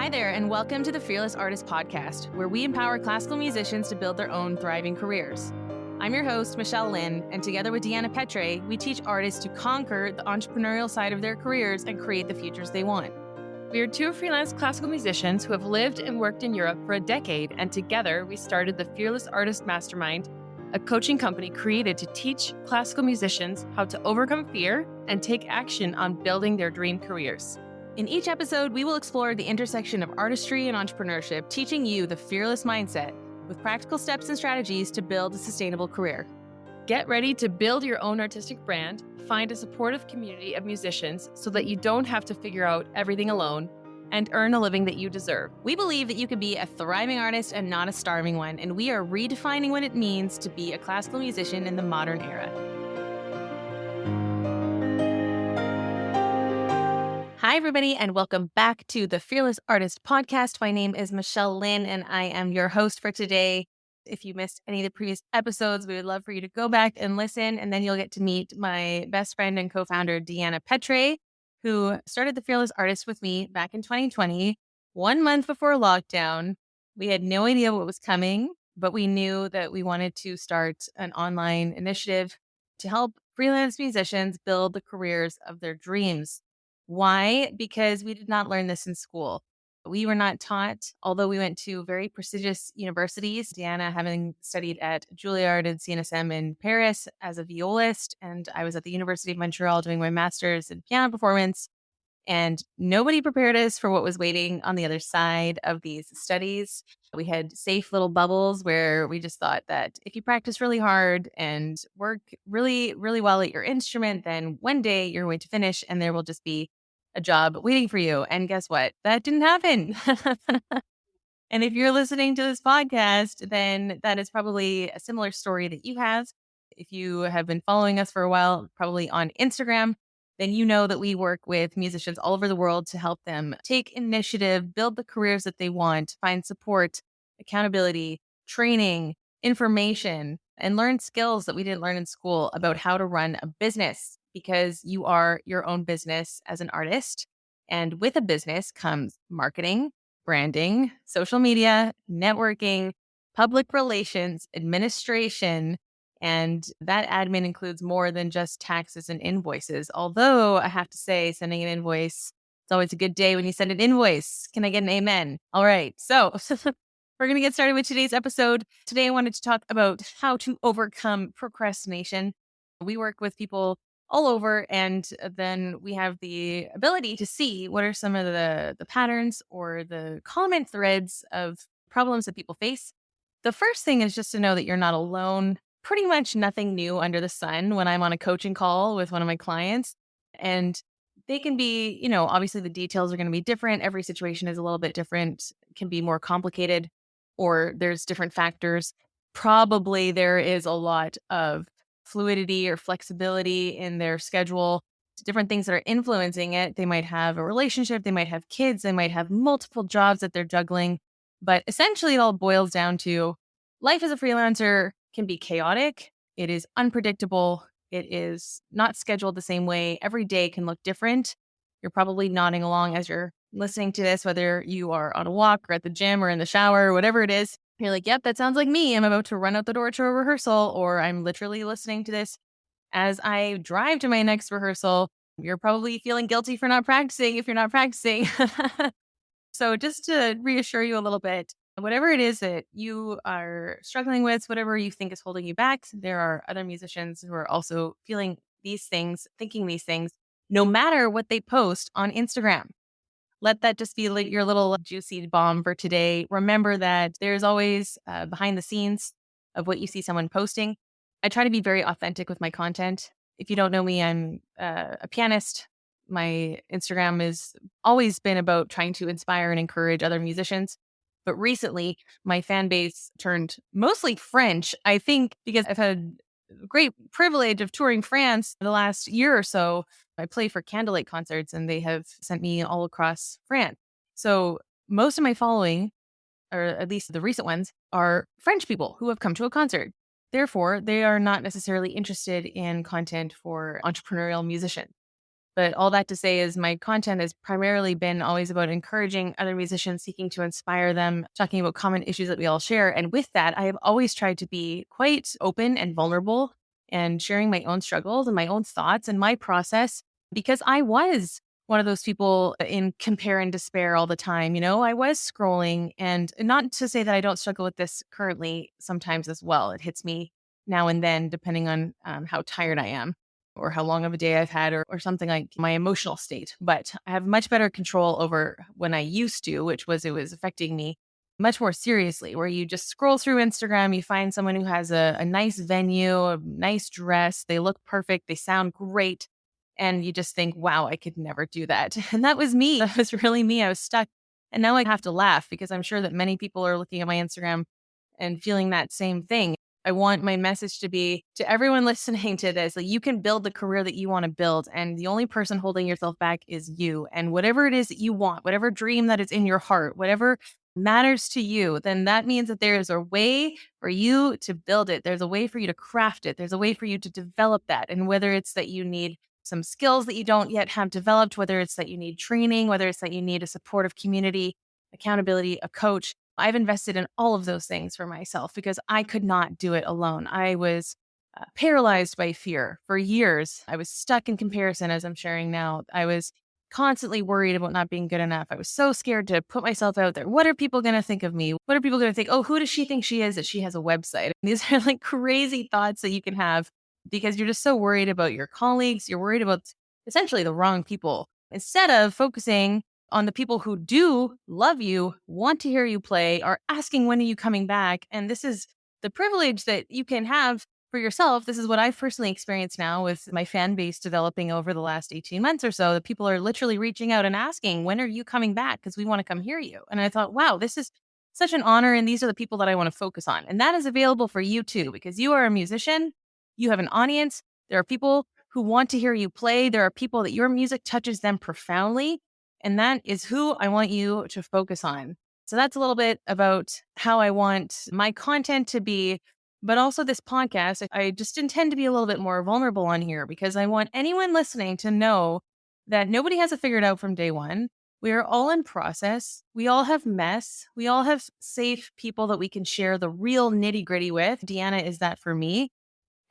Hi there, and welcome to the Fearless Artist Podcast, where we empower classical musicians to build their own thriving careers. I'm your host, Michelle Lynne, and together with Deanna Petre, we teach artists to conquer the entrepreneurial side of their careers and create the futures they want. We are two freelance classical musicians who have lived and worked in Europe for a decade, and together we started the Fearless Artist Mastermind, a coaching company created to teach classical musicians how to overcome fear and take action on building their dream careers. In each episode, we will explore the intersection of artistry and entrepreneurship, teaching you the fearless mindset with practical steps and strategies to build a sustainable career. Get ready to build your own artistic brand, find a supportive community of musicians so that you don't have to figure out everything alone, and earn a living that you deserve. We believe that you can be a thriving artist and not a starving one, and we are redefining what it means to be a classical musician in the modern era. Hi, everybody, and welcome back to the Fearless Artist Podcast. My name is Michelle Lynne, and I am your host for today. If you missed any of the previous episodes, we would love for you to go back and listen, and then you'll get to meet my best friend and co-founder, Deanna Petre, who started the Fearless Artist with me back in 2020, 1 month before lockdown. We had no idea what was coming, but we knew that we wanted to start an online initiative to help freelance musicians build the careers of their dreams. Why? Because we did not learn this in school. We were not taught, although we went to very prestigious universities, Deanna having studied at Juilliard and CNSM in Paris as a violist, and I was at the University of Montreal doing my master's in piano performance. And nobody prepared us for what was waiting on the other side of these studies. We had safe little bubbles where we just thought that if you practice really hard and work really, really well at your instrument, then one day you're going to finish and there will just be a job waiting for you. And guess what? That didn't happen. And if you're listening to this podcast, then that is probably a similar story that you have. If you have been following us for a while, probably on Instagram, then you know that we work with musicians all over the world to help them take initiative, build the careers that they want, find support, accountability, training, information, and learn skills that we didn't learn in school about how to run a business, because you are your own business as an artist. And with a business comes marketing, branding, social media, networking, public relations, administration, and that admin includes more than just taxes and invoices. Although I have to say, sending an invoice, it's always a good day when you send an invoice. Can I get an amen? All right. So we're going to get started with today's episode. Today, I wanted to talk about how to overcome procrastination. We work with people all over, and then we have the ability to see what are some of the patterns or the common threads of problems that people face. The first thing is just to know that you're not alone. Pretty much nothing new under the sun when I'm on a coaching call with one of my clients. And they can be, obviously the details are going to be different. Every situation is a little bit different, can be more complicated, or there's different factors. Probably there is a lot of fluidity or flexibility in their schedule, different things that are influencing it. They might have a relationship, they might have kids, they might have multiple jobs that they're juggling. But essentially, it all boils down to life as a freelancer can be chaotic. It is unpredictable. It is not scheduled the same way. Every day can look different. You're probably nodding along as you're listening to this, whether you are on a walk or at the gym or in the shower or whatever it is. You're like, yep, that sounds like me. I'm about to run out the door to a rehearsal, or I'm literally listening to this as I drive to my next rehearsal. You're probably feeling guilty for not practicing if you're not practicing. So just to reassure you a little bit, whatever it is that you are struggling with, whatever you think is holding you back, there are other musicians who are also feeling these things, thinking these things, no matter what they post on Instagram. Let that just be like your little juicy bomb for today. Remember that there's always behind the scenes of what you see someone posting. I try to be very authentic with my content. If you don't know me, I'm a pianist. My Instagram has always been about trying to inspire and encourage other musicians. But recently, my fan base turned mostly French, I think, because I've had the great privilege of touring France the last year or so. I play for candlelight concerts, and they have sent me all across France. So most of my following, or at least the recent ones, are French people who have come to a concert. Therefore, they are not necessarily interested in content for entrepreneurial musicians. But all that to say is my content has primarily been always about encouraging other musicians, seeking to inspire them, talking about common issues that we all share. And with that, I have always tried to be quite open and vulnerable and sharing my own struggles and my own thoughts and my process because I was one of those people in compare and despair all the time. I was scrolling, and not to say that I don't struggle with this currently sometimes as well. It hits me now and then, depending on how tired I am or how long of a day I've had, or something like my emotional state. But I have much better control over when I used to, which was it was affecting me much more seriously, where you just scroll through Instagram, you find someone who has a nice venue, a nice dress, they look perfect, they sound great. And you just think, wow, I could never do that. And that was me. That was really me. I was stuck. And now I have to laugh because I'm sure that many people are looking at my Instagram and feeling that same thing. I want my message to be to everyone listening to this, like, you can build the career that you want to build. And the only person holding yourself back is you. And whatever it is that you want, whatever dream that is in your heart, whatever matters to you, then that means that there is a way for you to build it. There's a way for you to craft it. There's a way for you to develop that. And whether it's that you need some skills that you don't yet have developed, whether it's that you need training, whether it's that you need a supportive community, accountability, a coach, I've invested in all of those things for myself because I could not do it alone. I was paralyzed by fear for years. I was stuck in comparison, as I'm sharing now. I was constantly worried about not being good enough. I was so scared to put myself out there. What are people going to think of me? What are people going to think? Oh, who does she think she is that she has a website? These are like crazy thoughts that you can have because you're just so worried about your colleagues. You're worried about essentially the wrong people instead of focusing on the people who do love you, want to hear you play, are asking, when are you coming back? And this is the privilege that you can have for yourself. This is what I've personally experienced now with my fan base developing over the last 18 months or so. That people are literally reaching out and asking, when are you coming back? Because we want to come hear you. And I thought, wow, this is such an honor. And these are the people that I want to focus on. And that is available for you too, because you are a musician, you have an audience. There are people who want to hear you play. There are people that your music touches them profoundly. And that is who I want you to focus on. So that's a little bit about how I want my content to be, but also this podcast. I just intend to be a little bit more vulnerable on here because I want anyone listening to know that nobody has it figured out from day one. We are all in process. We all have mess. We all have safe people that we can share the real nitty gritty with. Deanna is that for me.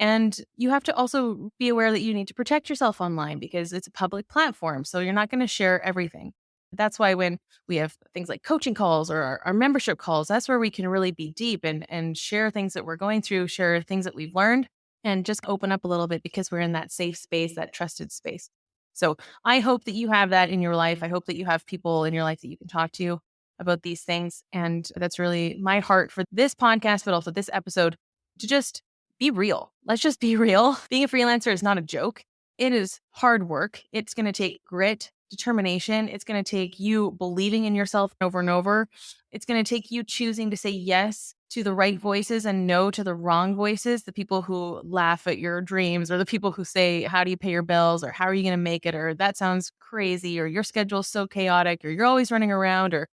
And you have to also be aware that you need to protect yourself online because it's a public platform. So you're not going to share everything. That's why when we have things like coaching calls or our membership calls, that's where we can really be deep and share things that we're going through, share things that we've learned, and just open up a little bit because we're in that safe space, that trusted space. So I hope that you have that in your life. I hope that you have people in your life that you can talk to about these things. And that's really my heart for this podcast, but also this episode, to just be real. Let's just be real. Being a freelancer is not a joke. It is hard work. It's going to take grit, determination. It's going to take you believing in yourself over and over. It's going to take you choosing to say yes to the right voices and no to the wrong voices, the people who laugh at your dreams or the people who say, how do you pay your bills? Or how are you going to make it? Or that sounds crazy, or your schedule's so chaotic, or you're always running around, or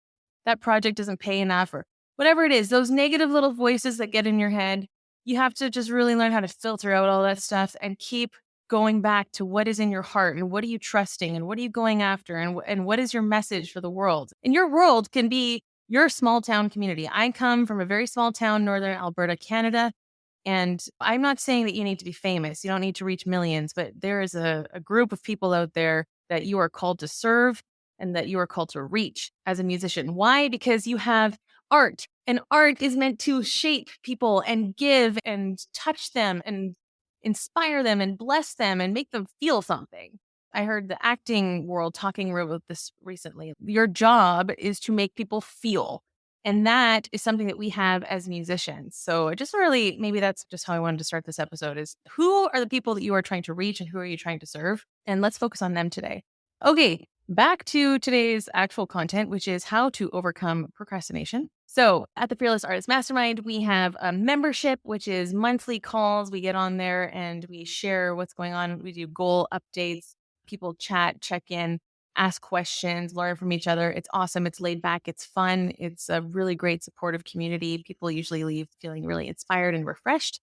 that project doesn't pay enough, or whatever it is, those negative little voices that get in your head. You have to just really learn how to filter out all that stuff and keep going back to what is in your heart and what are you trusting and what are you going after and what is your message for the world. And your world can be your small town community. I come from a very small town, northern Alberta, Canada. And I'm not saying that you need to be famous. You don't need to reach millions, but there is a group of people out there that you are called to serve and that you are called to reach as a musician. Why? Because you have art, and art is meant to shape people and give and touch them and inspire them and bless them and make them feel something. I heard the acting world talking about this recently. Your job is to make people feel. And that is something that we have as musicians. So just really, maybe that's just how I wanted to start this episode is who are the people that you are trying to reach and who are you trying to serve? And let's focus on them today. Okay, back to today's actual content, which is how to overcome procrastination. So at the Fearless Artist Mastermind, we have a membership, which is monthly calls. We get on there and we share what's going on. We do goal updates. People chat, check in, ask questions, learn from each other. It's awesome. It's laid back. It's fun. It's a really great supportive community. People usually leave feeling really inspired and refreshed.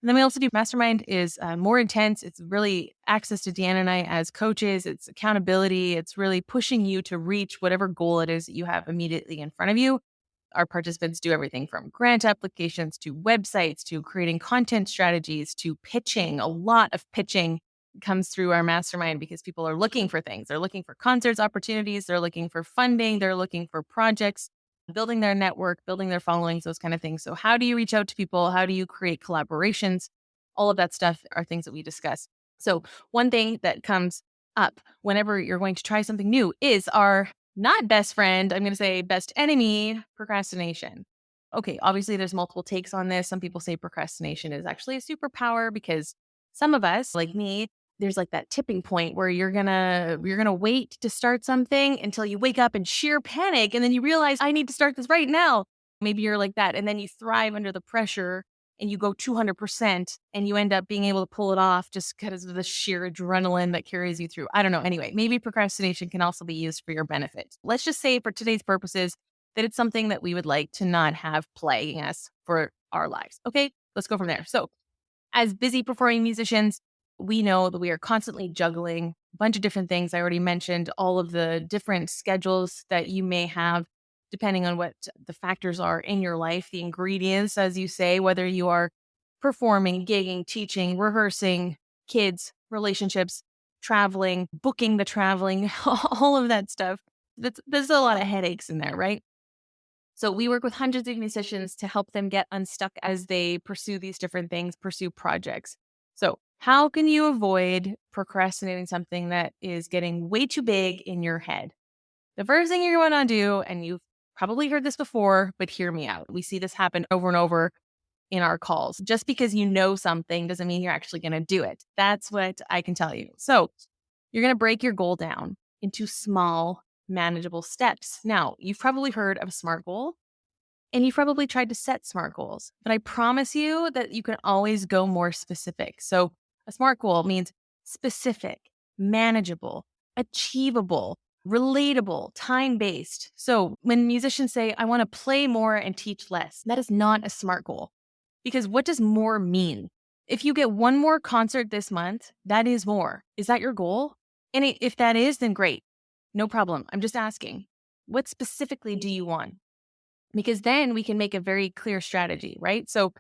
And then we also do mastermind is more intense. It's really access to Deanna and I as coaches. It's accountability. It's really pushing you to reach whatever goal it is that you have immediately in front of you. Our participants do everything from grant applications to websites to creating content strategies to pitching. A lot of pitching comes through our mastermind because people are looking for things. They're looking for concerts opportunities, they're looking for funding, they're looking for projects, building their network, building their followings, those kind of things. So, how do you reach out to people? How do you create collaborations? All of that stuff are things that we discuss. So, one thing that comes up whenever you're going to try something new is our not best friend, I'm going to say best enemy, procrastination. Okay, obviously there's multiple takes on this. Some people say procrastination is actually a superpower because some of us, like me, there's like that tipping point where you're going to wait to start something until you wake up in sheer panic and then you realize I need to start this right now. Maybe you're like that and then you thrive under the pressure and you go 200% and you end up being able to pull it off just because of the sheer adrenaline that carries you through. I don't know. Anyway, maybe procrastination can also be used for your benefit. Let's just say for today's purposes that it's something that we would like to not have plaguing us for our lives. Okay, let's go from there. So, as busy performing musicians, we know that we are constantly juggling a bunch of different things. I already mentioned all of the different schedules that you may have depending on what the factors are in your life, the ingredients, as you say, whether you are performing, gigging, teaching, rehearsing, kids, relationships, traveling, booking the traveling, all of that stuff. There's a lot of headaches in there, right? So we work with hundreds of musicians to help them get unstuck as they pursue these different things, pursue projects. So, how can you avoid procrastinating something that is getting way too big in your head? The first thing you're going to do, and you've probably heard this before, but hear me out. We see this happen over and over in our calls. Just because you know something doesn't mean you're actually going to do it. That's what I can tell you. So, you're going to break your goal down into small, manageable steps. Now, you've probably heard of a SMART goal. And you've probably tried to set SMART goals, but I promise you that you can always go more specific. So, a SMART goal means specific, manageable, achievable, relatable, time based. So, when musicians say, I want to play more and teach less, that is not a SMART goal. Because what does more mean? If you get one more concert this month, that is more. Is that your goal? And if that is, then great. No problem. I'm just asking. What specifically do you want? Because then we can make a very clear strategy, right? So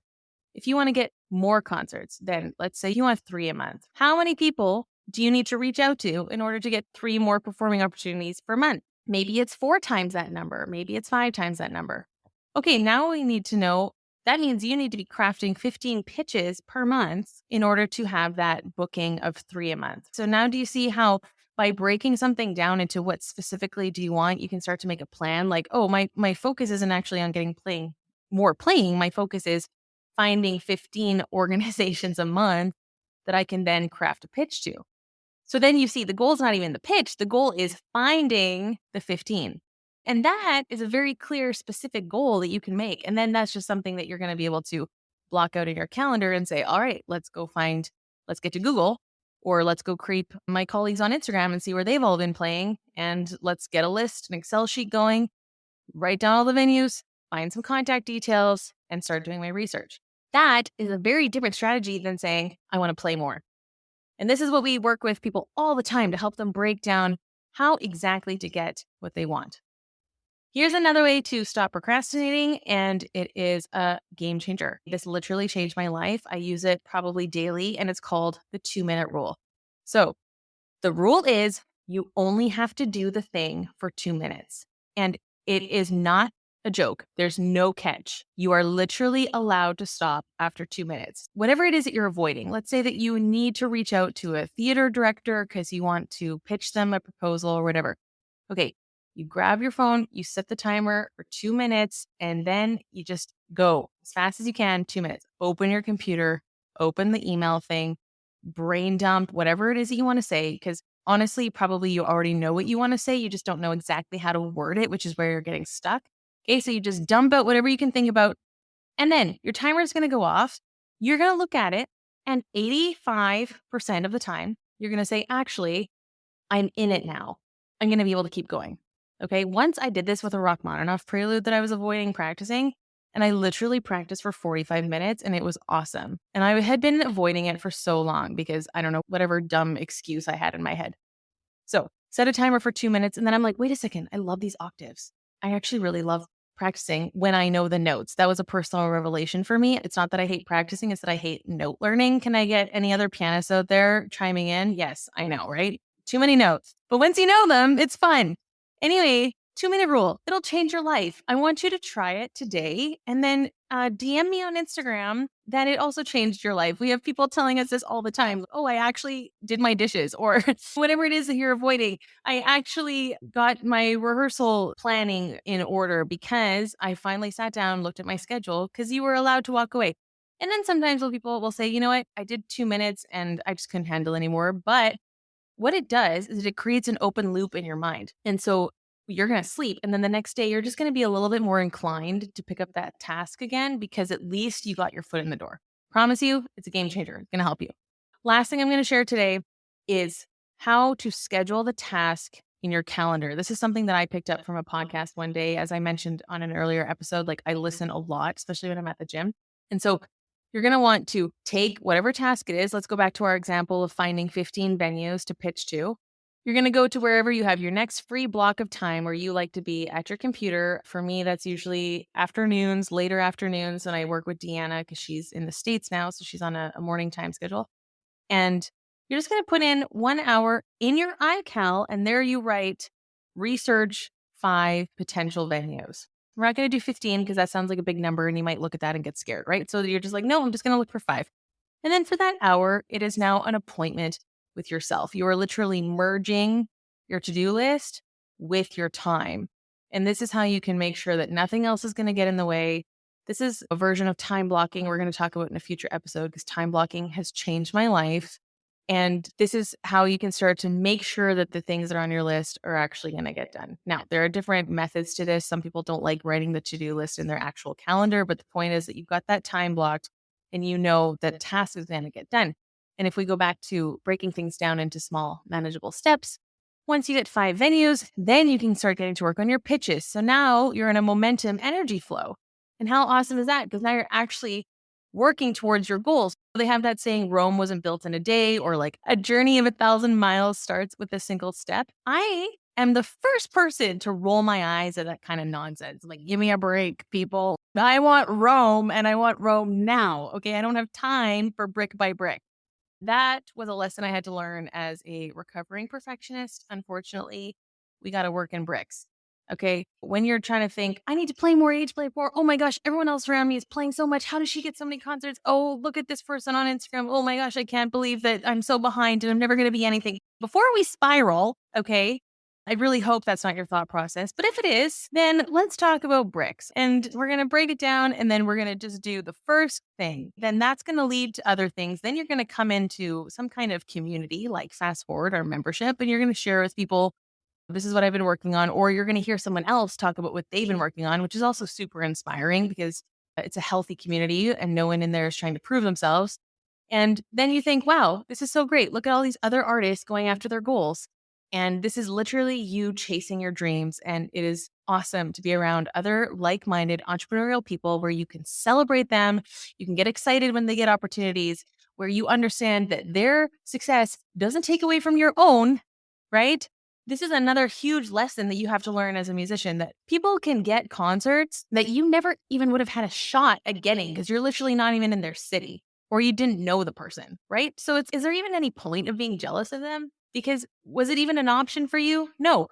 if you want to get more concerts, then let's say you want 3 a month. How many people do you need to reach out to in order to get 3 more performing opportunities per month? Maybe it's 4 times that number. Maybe it's 5 times that number. Okay, now we need to know that means you need to be crafting 15 pitches per month in order to have that booking of 3 a month. So now do you see how by breaking something down into what specifically do you want, you can start to make a plan like, oh, my focus isn't actually on getting playing. My focus is finding 15 organizations a month that I can then craft a pitch to. So then you see the goal is not even the pitch, the goal is finding the 15. And that is a very clear, specific goal that you can make. And then that's just something that you're going to be able to block out in your calendar and say, all right, let's get to Google or let's go creep my colleagues on Instagram and see where they've all been playing. And let's get a list, an Excel sheet going, write down all the venues, find some contact details, and start doing my research. That is a very different strategy than saying, I want to play more. And this is what we work with people all the time to help them break down how exactly to get what they want. Here's another way to stop procrastinating, and it is a game changer. This literally changed my life. I use it probably daily, and it's called the 2-minute rule. So the rule is you only have to do the thing for 2 minutes. And it is not a joke. There's no catch. You are literally allowed to stop after 2 minutes. Whatever it is that you're avoiding, let's say that you need to reach out to a theater director because you want to pitch them a proposal or whatever. Okay, you grab your phone, you set the timer for 2 minutes, and then you just go as fast as you can, 2 minutes. Open your computer, open the email thing, brain dump, whatever it is that you want to say, because honestly, probably you already know what you want to say. You just don't know exactly how to word it, which is where you're getting stuck. Okay, so you just dump out whatever you can think about. And then your timer is going to go off. You're going to look at it. And 85% of the time, you're going to say, actually, I'm in it now. I'm going to be able to keep going. Okay, once I did this with a Rachmaninoff prelude that I was avoiding practicing, And I literally practiced for 45 minutes and it was awesome. And I had been avoiding it for so long because I don't know, whatever dumb excuse I had in my head. So set a timer for 2 minutes. And then I'm like, wait a second, I love these octaves. I actually really love practicing when I know the notes. That was a personal revelation for me. It's not that I hate practicing, it's that I hate note learning. Can I get any other pianists out there chiming in? Yes, I know, right? Too many notes. But once you know them, it's fun. Anyway, 2 minute rule. It'll change your life. I want you to try it today and then DM me on Instagram that it also changed your life. We have people telling us this all the time. Oh, I actually did my dishes or whatever it is that you're avoiding. I actually got my rehearsal planning in order because I finally sat down, looked at my schedule because you were allowed to walk away. And then sometimes people will say, you know what, I did 2 minutes and I just couldn't handle anymore. But what it does is it creates an open loop in your mind. And so you're going to sleep. And then the next day, you're just going to be a little bit more inclined to pick up that task again because at least you got your foot in the door. Promise you, it's a game changer. It's going to help you. Last thing I'm going to share today is how to schedule the task in your calendar. This is something that I picked up from a podcast one day. As I mentioned on an earlier episode, like I listen a lot, especially when I'm at the gym. And so you're going to want to take whatever task it is. Let's go back to our example of finding 15 venues to pitch to. You're going to go to wherever you have your next free block of time where you like to be at your computer. For me, that's usually afternoons, later afternoons. And I work with Deanna because she's in the States now. So she's on a morning time schedule. And you're just going to put in 1 hour in your iCal. And there you write research 5 potential venues. We're not going to do 15 because that sounds like a big number and you might look at that and get scared, right? So you're just like, no, I'm just going to look for 5. And then for that hour, it is now an appointment with yourself. You are literally merging your to-do list with your time. And this is how you can make sure that nothing else is going to get in the way. This is a version of time blocking we're going to talk about in a future episode because time blocking has changed my life. And this is how you can start to make sure that the things that are on your list are actually going to get done. Now, there are different methods to this. Some people don't like writing the to-do list in their actual calendar, but the point is that you've got that time blocked and you know that task is going to get done. And if we go back to breaking things down into small, manageable steps, once you get 5 venues, then you can start getting to work on your pitches. So now you're in a momentum energy flow. And how awesome is that? Because now you're actually working towards your goals. They have that saying, Rome wasn't built in a day, or like a journey of 1,000 miles starts with a single step. I am the first person to roll my eyes at that kind of nonsense. Like, give me a break, people. I want Rome and I want Rome now. Okay. I don't have time for brick by brick. That was a lesson I had to learn as a recovering perfectionist. Unfortunately, we got to work in bricks. Okay. When you're trying to think, I need to play more, play more. Oh my gosh, everyone else around me is playing so much. How does she get so many concerts? Oh, look at this person on Instagram. Oh my gosh, I can't believe that I'm so behind and I'm never going to be anything. Before we spiral, okay, I really hope that's not your thought process. But if it is, then let's talk about bricks. And we're going to break it down and then we're going to just do the first thing. Then that's going to lead to other things. Then you're going to come into some kind of community like Fast Forward or membership, and you're going to share with people, this is what I've been working on. Or you're going to hear someone else talk about what they've been working on, which is also super inspiring because it's a healthy community and no one in there is trying to prove themselves. And then you think, wow, this is so great. Look at all these other artists going after their goals. And this is literally you chasing your dreams. And it is awesome to be around other like-minded entrepreneurial people where you can celebrate them. You can get excited when they get opportunities, where you understand that their success doesn't take away from your own, right? This is another huge lesson that you have to learn as a musician, that people can get concerts that you never even would have had a shot at getting because you're literally not even in their city or you didn't know the person, right? So is there even any point of being jealous of them? Because was it even an option for you? No.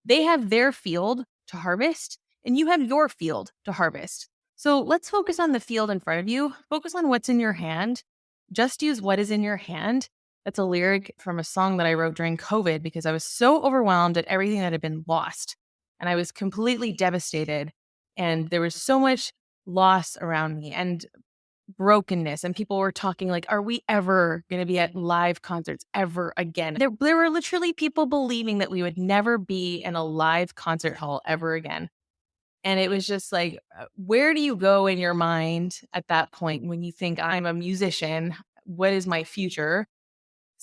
They have their field to harvest and you have your field to harvest. So let's focus on the field in front of you. Focus on what's in your hand. Just use what is in your hand. That's a lyric from a song that I wrote during COVID because I was so overwhelmed at everything that had been lost. And I was completely devastated. And there was so much loss around me and brokenness. And people were talking like, are we ever going to be at live concerts ever again? There were literally people believing that we would never be in a live concert hall ever again. And it was just like, where do you go in your mind at that point when you think I'm a musician? What is my future?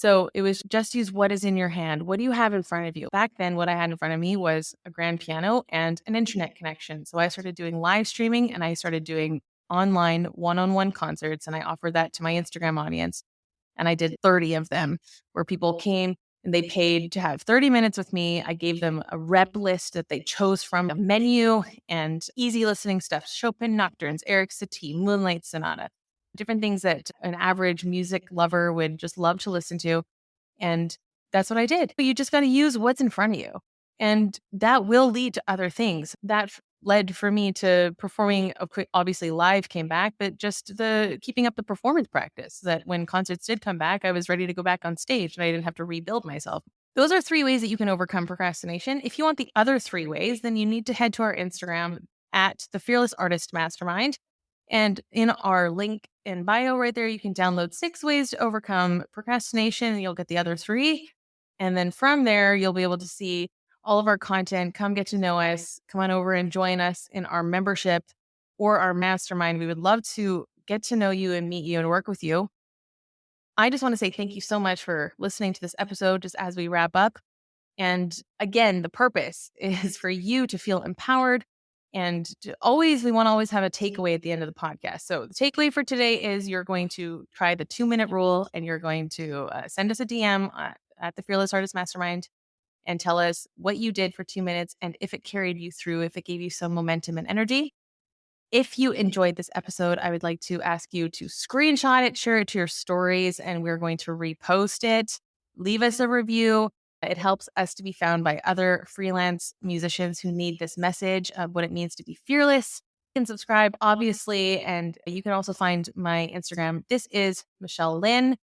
So it was just use what is in your hand. What do you have in front of you? Back then, what I had in front of me was a grand piano and an internet connection. So I started doing live streaming and I started doing online one-on-one concerts, and I offered that to my Instagram audience. And I did 30 of them where people came and they paid to have 30 minutes with me. I gave them a rep list that they chose from a menu and easy listening stuff, Chopin nocturnes, Eric Satie, Moonlight Sonata, different things that an average music lover would just love to listen to. And that's what I did. But you just got to use what's in front of you. And that will lead to other things. That led for me to performing. Obviously, live came back, but just the keeping up the performance practice that when concerts did come back, I was ready to go back on stage and I didn't have to rebuild myself. Those are 3 ways that you can overcome procrastination. If you want the other 3 ways, then you need to head to our Instagram at the Fearless Artist Mastermind. And in our link in bio right there, you can download 6 ways to overcome procrastination, and you'll get the other 3. And then from there, you'll be able to see all of our content. Come get to know us. Come on over and join us in our membership or our mastermind. We would love to get to know you and meet you and work with you. I just want to say thank you so much for listening to this episode just as we wrap up. And again, the purpose is for you to feel empowered and we want to always have a takeaway at the end of the podcast. So the takeaway for today is you're going to try the 2-minute rule and you're going to send us a DM at the Fearless Artist Mastermind and tell us what you did for 2 minutes and if it carried you through, if it gave you some momentum and energy. If you enjoyed this episode, I would like to ask you to screenshot it, share it to your stories, and we're going to repost it. Leave us a review. It helps us to be found by other freelance musicians who need this message of what it means to be fearless. You can subscribe, obviously, and you can also find my Instagram. This is Michelle Lynne.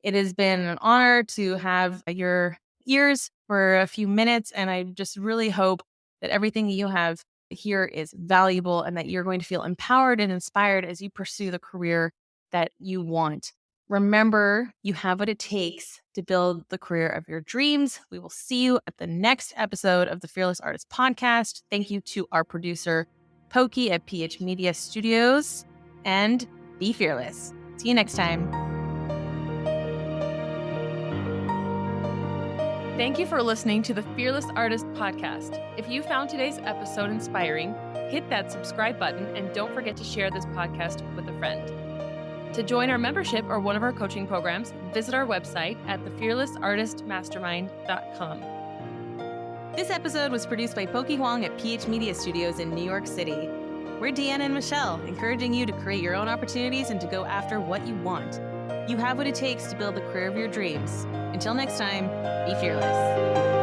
It has been an honor to have your ears for a few minutes, and I just really hope that everything you have here is valuable and that you're going to feel empowered and inspired as you pursue the career that you want. Remember, you have what it takes to build the career of your dreams. We will see you at the next episode of the Fearless Artist Podcast. Thank you to our producer, Pokey at PH Media Studios, and be fearless. See you next time. Thank you for listening to the Fearless Artist Podcast. If you found today's episode inspiring, hit that subscribe button and don't forget to share this podcast with a friend. To join our membership or one of our coaching programs, visit our website at thefearlessartistmastermind.com. This episode was produced by Pokey Huang at PH Media Studios in New York City. We're Deanna and Michelle, encouraging you to create your own opportunities and to go after what you want. You have what it takes to build the career of your dreams. Until next time, be fearless.